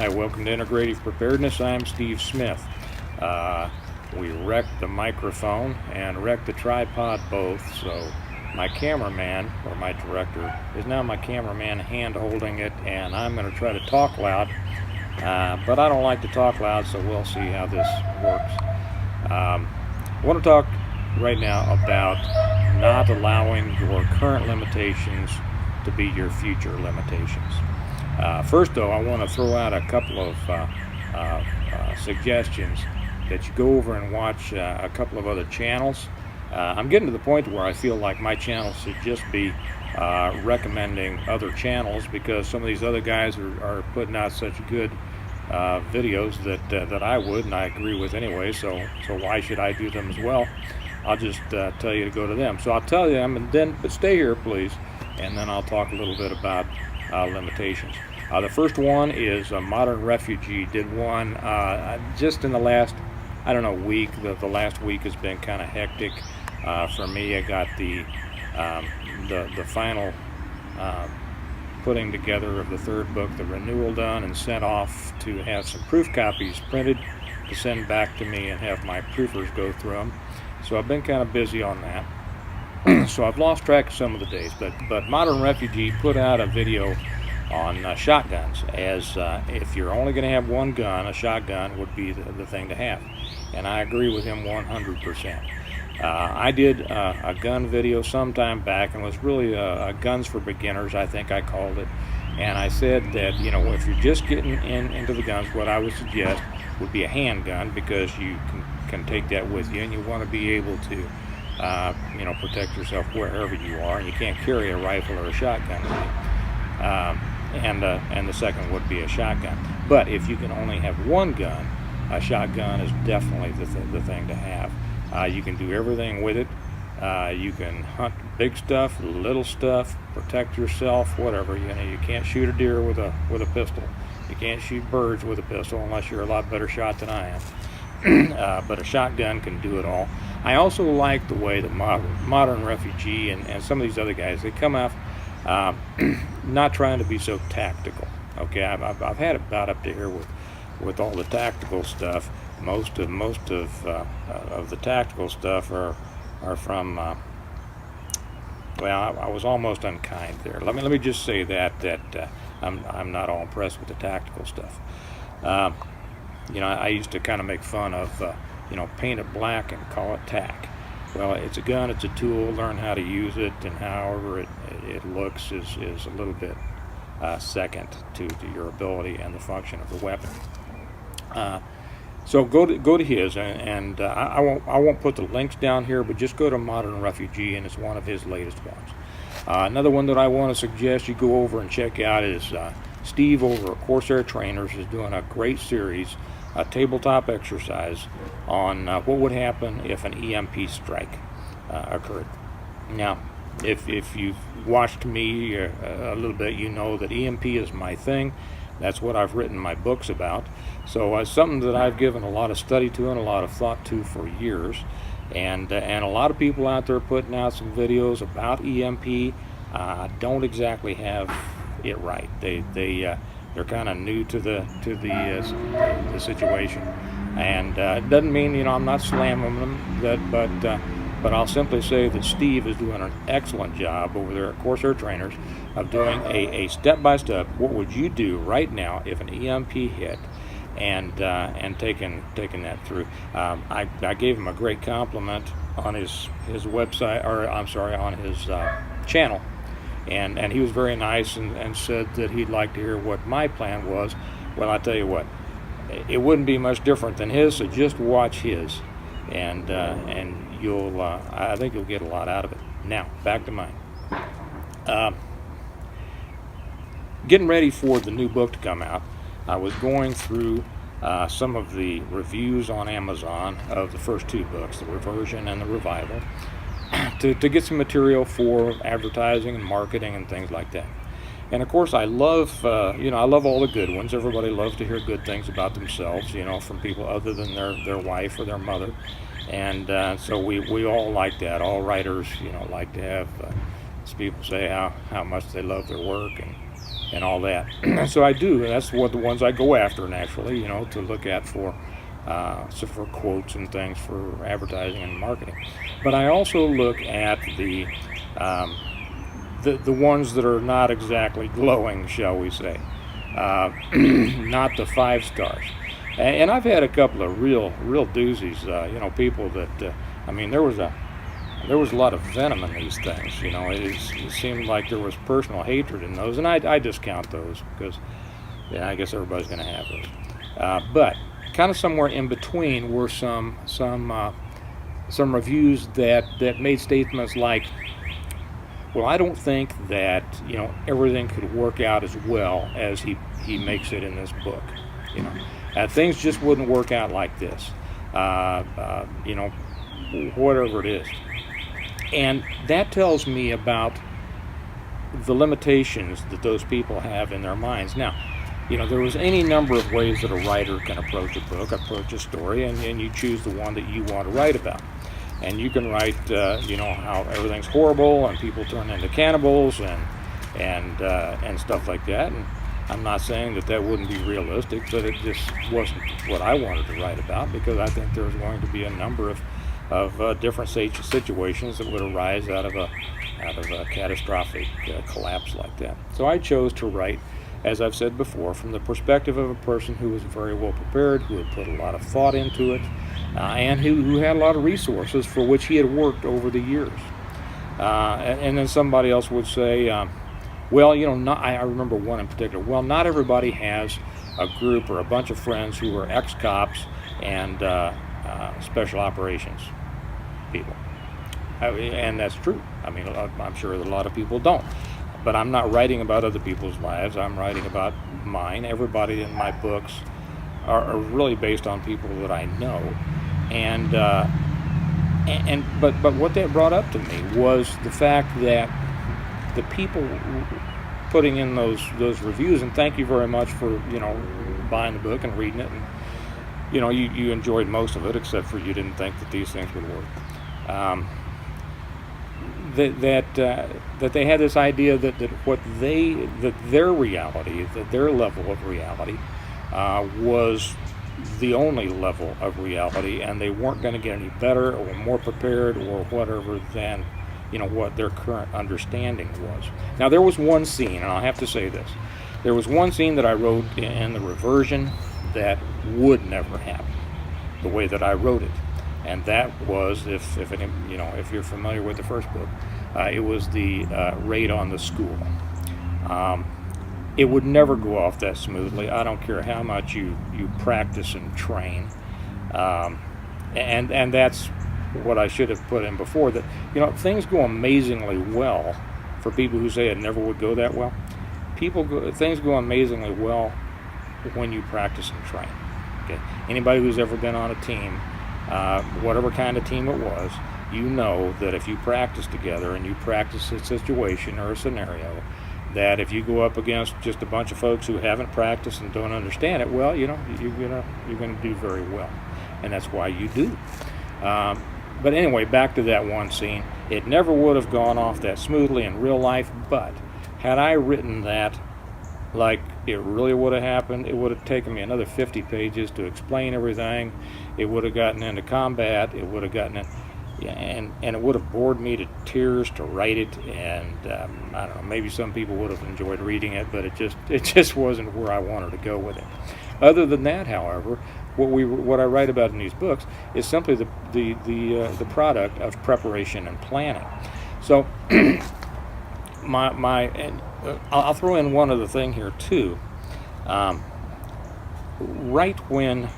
Hi, welcome to Integrative Preparedness. I'm Steve Smith. We wrecked the microphone and wrecked the tripod both, so my cameraman, or my director, is now my cameraman hand holding it, and I'm going to try to talk loud, but I don't like to talk loud, so we'll see how this works. I want to talk right now about not allowing your current limitations to be your future limitations. First, though, I want to throw out a couple of suggestions that you go over and watch a couple of other channels. I'm getting to the point where I feel like my channel should just be recommending other channels, because some of these other guys are putting out such good videos that I would, and I agree with anyway, so why should I do them as well? I'll just tell you to go to them. So I'll tell you them, but stay here, please, and then I'll talk a little bit about limitations. The first one is Modern Refugee. Did one just in the last, I don't know, week. The last week has been kind of hectic for me. I got the final putting together of the third book, the renewal, done and sent off to have some proof copies printed to send back to me and have my proofers go through them. So I've been kind of busy on that. So I've lost track of some of the days, but Modern Refugee put out a video on shotguns, as if you're only going to have one gun, a shotgun would be the thing to have, and I agree with him 100%. I did a gun video sometime back, and it was really a guns for beginners, I think I called it, and I said that, you know, if you're just getting into the guns, what I would suggest would be a handgun, because you can take that with you, and you want to be able to you know, protect yourself wherever you are, and you can't carry a rifle or a shotgun with you. And the second would be a shotgun. But if you can only have one gun, a shotgun is definitely the thing to have. You can do everything with it. You can hunt big stuff, little stuff, protect yourself, whatever. You know, you can't shoot a deer with a pistol. You can't shoot birds with a pistol unless you're a lot better shot than I am. But a shotgun can do it all. I also like the way that Modern Refugee and some of these other guys, they come out not trying to be so tactical. Okay, I've had about up to here with all the tactical stuff. Most of the tactical stuff are from well, I was almost unkind there. Let me just say that I'm not all impressed with the tactical stuff. You know, I used to kind of make fun of you know, paint it black and call it tack. Well, it's a gun, it's a tool. Learn how to use it, and however it looks is a little bit second to your ability and the function of the weapon. So go to his, and I won't put the links down here, but just go to Modern Refugee, and it's one of his latest ones. Another one that I want to suggest you go over and check out is Steve over at Corsair Trainers is doing a great series, a tabletop exercise on what would happen if an EMP strike occurred. Now, if you've watched me a little bit, you know that EMP is my thing. That's what I've written my books about. So it's something that I've given a lot of study to and a lot of thought to for years. And a lot of people out there putting out some videos about EMP don't exactly have it right. They're kind of new to the situation, and it doesn't mean, you know, I'm not slamming them, but I'll simply say that Steve is doing an excellent job over there at Corsair Trainers of doing a step-by-step. What would you do right now if an EMP hit, and taking that through. I gave him a great compliment on his website, or I'm sorry, on his channel. And he was very nice and said that he'd like to hear what my plan was. Well, I tell you what, it wouldn't be much different than his, so just watch his, and you'll I think you'll get a lot out of it. Now, back to mine. Getting ready for the new book to come out, I was going through some of the reviews on Amazon of the first two books, the Reversion and the Revival, to get some material for advertising and marketing and things like that. And of course, I love I love all the good ones. Everybody loves to hear good things about themselves, you know, from people other than their wife or their mother. And so we all like that. All writers, you know, like to have people say how much they love their work and all that. So I do. That's what the ones I go after naturally, to look at so for quotes and things for advertising and marketing. But I also look at the ones that are not exactly glowing, shall we say, not the 5 stars. And I've had a couple of real doozies. People that there was a lot of venom in these things. It seemed like there was personal hatred in those, and I discount those because I guess everybody's going to have those. But kind of somewhere in between were some reviews that made statements like, well, I don't think that everything could work out as well as he makes it in this book. Things just wouldn't work out like this. Whatever it is. And that tells me about the limitations that those people have in their minds. Now, there was any number of ways that a writer can approach a book, approach a story, and you choose the one that you want to write about. And you can write, how everything's horrible and people turn into cannibals and stuff like that. And I'm not saying that wouldn't be realistic, but it just wasn't what I wanted to write about, because I think there's going to be a number of different situations that would arise out of a catastrophic collapse like that. So I chose to write, as I've said before, from the perspective of a person who was very well prepared, who had put a lot of thought into it, and who had a lot of resources for which he had worked over the years. And then somebody else would say, I remember one in particular, not everybody has a group or a bunch of friends who are ex-cops and special operations people. And that's true. I'm sure that a lot of people don't. But I'm not writing about other people's lives. I'm writing about mine. Everybody in my books are really based on people that I know. But what that brought up to me was the fact that the people putting in those reviews, and thank you very much for buying the book and reading it, and you enjoyed most of it, except for you didn't think that these things would work. That they had this idea that their reality, that their level of reality, was the only level of reality, and they weren't going to get any better or more prepared or whatever than what their current understanding was. Now, there was one scene, and I'll have to say this, there was one scene that I wrote in the Reversion that would never happen the way that I wrote it. And that was, if you're familiar with the first book, it was the raid on the school. It would never go off that smoothly. I don't care how much you practice and train. And that's what I should have put in before, that things go amazingly well for people who say it never would go that well. Things go amazingly well when you practice and train. Okay, anybody who's ever been on a team, whatever kind of team it was, that if you practice together and you practice a situation or a scenario, that if you go up against just a bunch of folks who haven't practiced and don't understand it, well, you're gonna do very well, and that's why you do. But anyway, back to that one scene. It never would have gone off that smoothly in real life, but had I written that like it really would have happened, it would have taken me another 50 pages to explain everything. It would have gotten into combat. It would have gotten in, and it would have bored me to tears to write it. And I don't know, maybe some people would have enjoyed reading it, but it just wasn't where I wanted to go with it. Other than that, however, what I write about in these books is simply the product of preparation and planning. So I'll throw in one other thing here too. Right when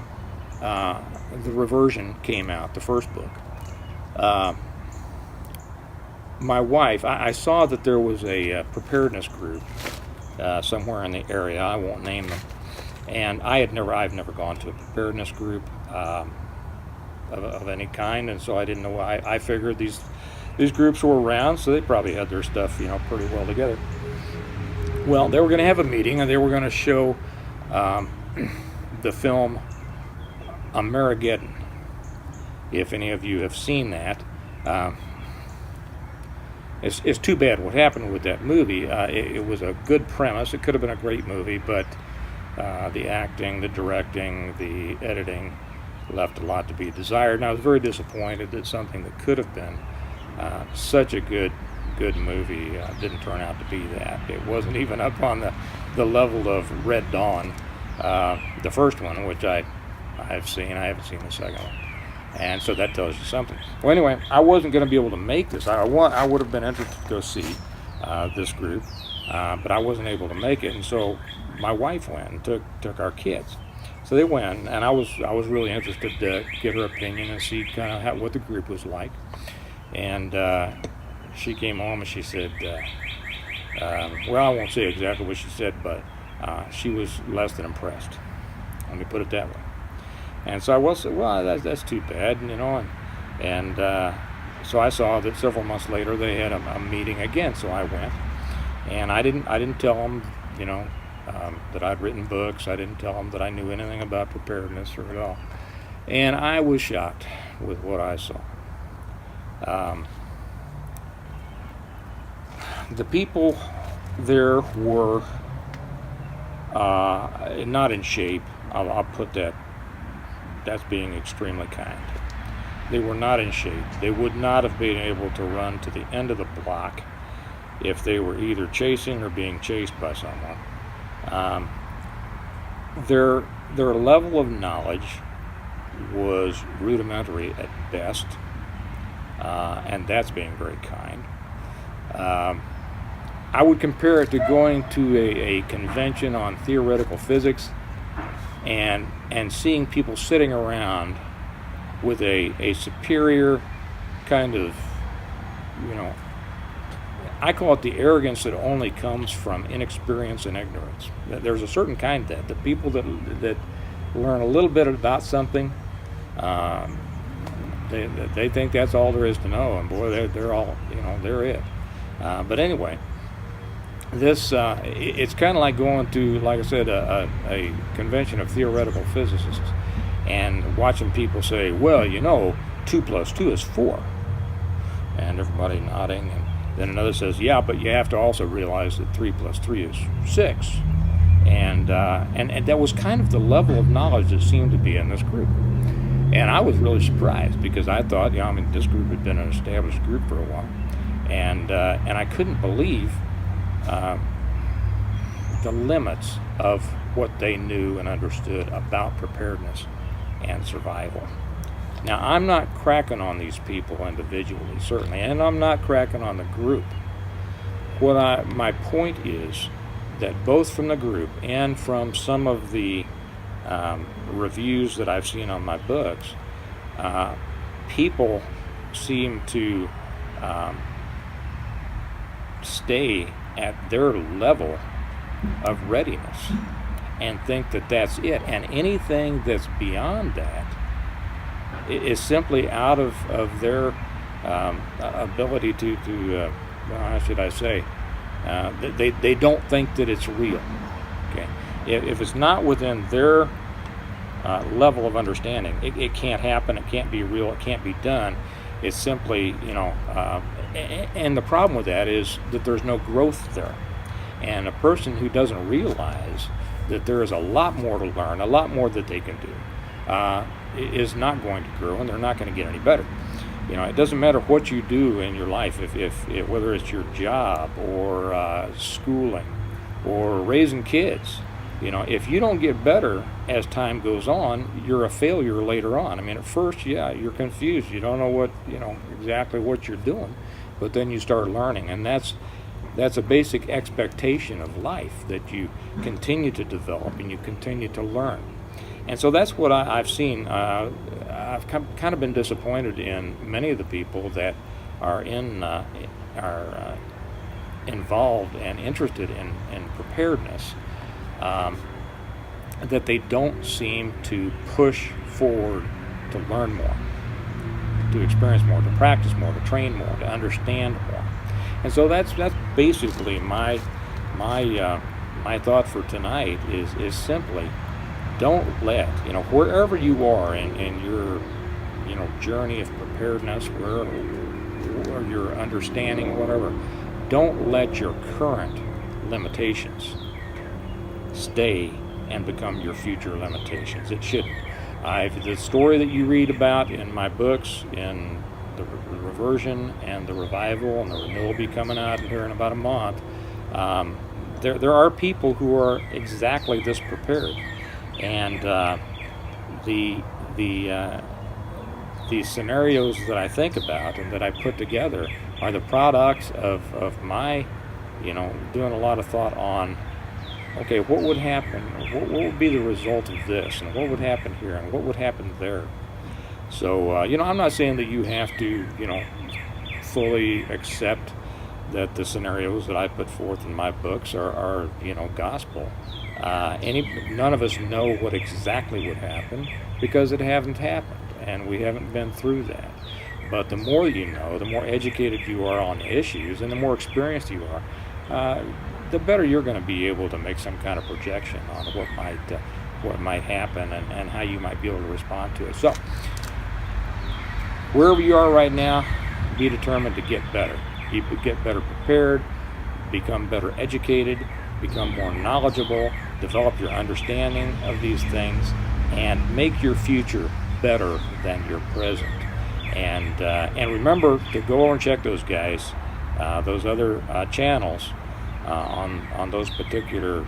the Reversion came out, the first book, my wife, I saw that there was a preparedness group somewhere in the area. I won't name them. And I've never gone to a preparedness group of any kind, and so I didn't know. I figured these groups were around, so they probably had their stuff, pretty well together. Well, they were going to have a meeting, and they were going to show the film Amerigeddon. If any of you have seen that, it's too bad what happened with that movie. It was a good premise. It could have been a great movie, but the acting, the directing, the editing left a lot to be desired. And I was very disappointed that something that could have been such a good movie didn't turn out to be that. It wasn't even up on the level of Red Dawn, the first one, which I've seen. I haven't seen the second one. And so that tells you something. Well, anyway, I wasn't going to be able to make this. I would have been interested to go see this group, but I wasn't able to make it. And so my wife went and took our kids. So they went, and I was really interested to get her opinion and see kind of what the group was like. And she came home and she said, well, I won't say exactly what she said, but she was less than impressed. Let me put it that way. And so I said, well, that's too bad, and so I saw that several months later they had a meeting again. So I went, and I didn't tell them, that I'd written books. I didn't tell them that I knew anything about preparedness or at all. And I was shocked with what I saw. The people there were not in shape. I'll put that. That's being extremely kind. They were not in shape. They would not have been able to run to the end of the block if they were either chasing or being chased by someone. Their level of knowledge was rudimentary at best, and that's being very kind. I would compare it to going to a convention on theoretical physics and seeing people sitting around with a superior kind of, I call it the arrogance that only comes from inexperience and ignorance. There's a certain kind that the people that learn a little bit about something, they think that's all there is to know, and boy, they're all, they're it. But anyway, this it's kind of like going to, like I said, a convention of theoretical physicists and watching people say, well, 2 plus 2 is 4, and everybody nodding, and then another says, yeah, but you have to also realize that 3 plus 3 is 6, and that was kind of the level of knowledge that seemed to be in this group. And I was really surprised because I thought, this group had been an established group for a while, and I couldn't believe the limits of what they knew and understood about preparedness and survival. Now, I'm not cracking on these people individually, certainly, and I'm not cracking on the group. My point is that both from the group and from some of the reviews that I've seen on my books, people seem to stay at their level of readiness and think that that's it, and anything that's beyond that is simply out of their ability to how should I say, they don't think that it's real. Okay, if it's not within their level of understanding, it can't happen, it can't be real, it can't be done. It's simply, and the problem with that is that there's no growth there. And a person who doesn't realize that there is a lot more to learn, a lot more that they can do, is not going to grow, and they're not going to get any better. It doesn't matter what you do in your life, if whether it's your job or schooling or raising kids. If you don't get better as time goes on, you're a failure later on. At first, you're confused. You don't know exactly what you're doing, but then you start learning, and that's a basic expectation of life, that you continue to develop and you continue to learn. And so that's what I've seen. I've kind of been disappointed in many of the people that are involved and interested in preparedness, that they don't seem to push forward to learn more, to experience more, to practice more, to train more, to understand more. And so that's basically my thought for tonight is simply, don't let, wherever you are in your journey of preparedness, or your understanding, whatever, don't let your current limitations stay and become your future limitations. It shouldn't. The story that you read about in my books, in the Reversion and the Revival, and the Renewal will be coming out here in about a month, there are people who are exactly this prepared. And the scenarios that I think about and that I put together are the products of my, doing a lot of thought on, okay, what would happen? What would be the result of this? And what would happen here? And what would happen there? So, I'm not saying that you have to, fully accept that the scenarios that I put forth in my books are gospel. None of us know what exactly would happen because it hasn't happened, and we haven't been through that. But the more you know, the more educated you are on issues, and the more experienced you are, the better you're going to be able to make some kind of projection on what might happen and how you might be able to respond to it. So, wherever you are right now, be determined to get better. Get better prepared, become better educated, become more knowledgeable, develop your understanding of these things, and make your future better than your present. And remember to go over and check those guys, those other channels on those particular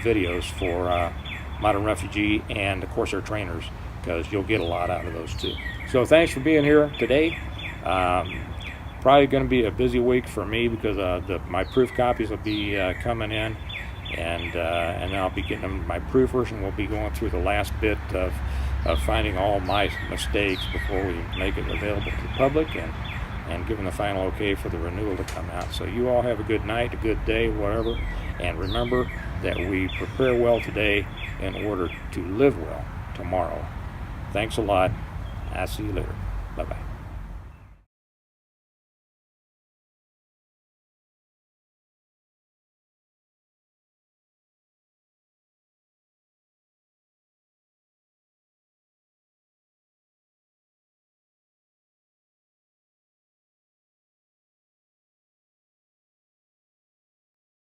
videos for Modern Refugee and of course our trainers, because you'll get a lot out of those too. So thanks for being here today. Probably going to be a busy week for me because my proof copies will be coming in, and then I'll be getting them my proofers, and we'll be going through the last bit of finding all my mistakes before we make it available to the public and giving the final okay for the renewal to come out. So you all have a good night, a good day, whatever, and remember that we prepare well today in order to live well tomorrow. Thanks a lot. I'll see you later. Bye-bye.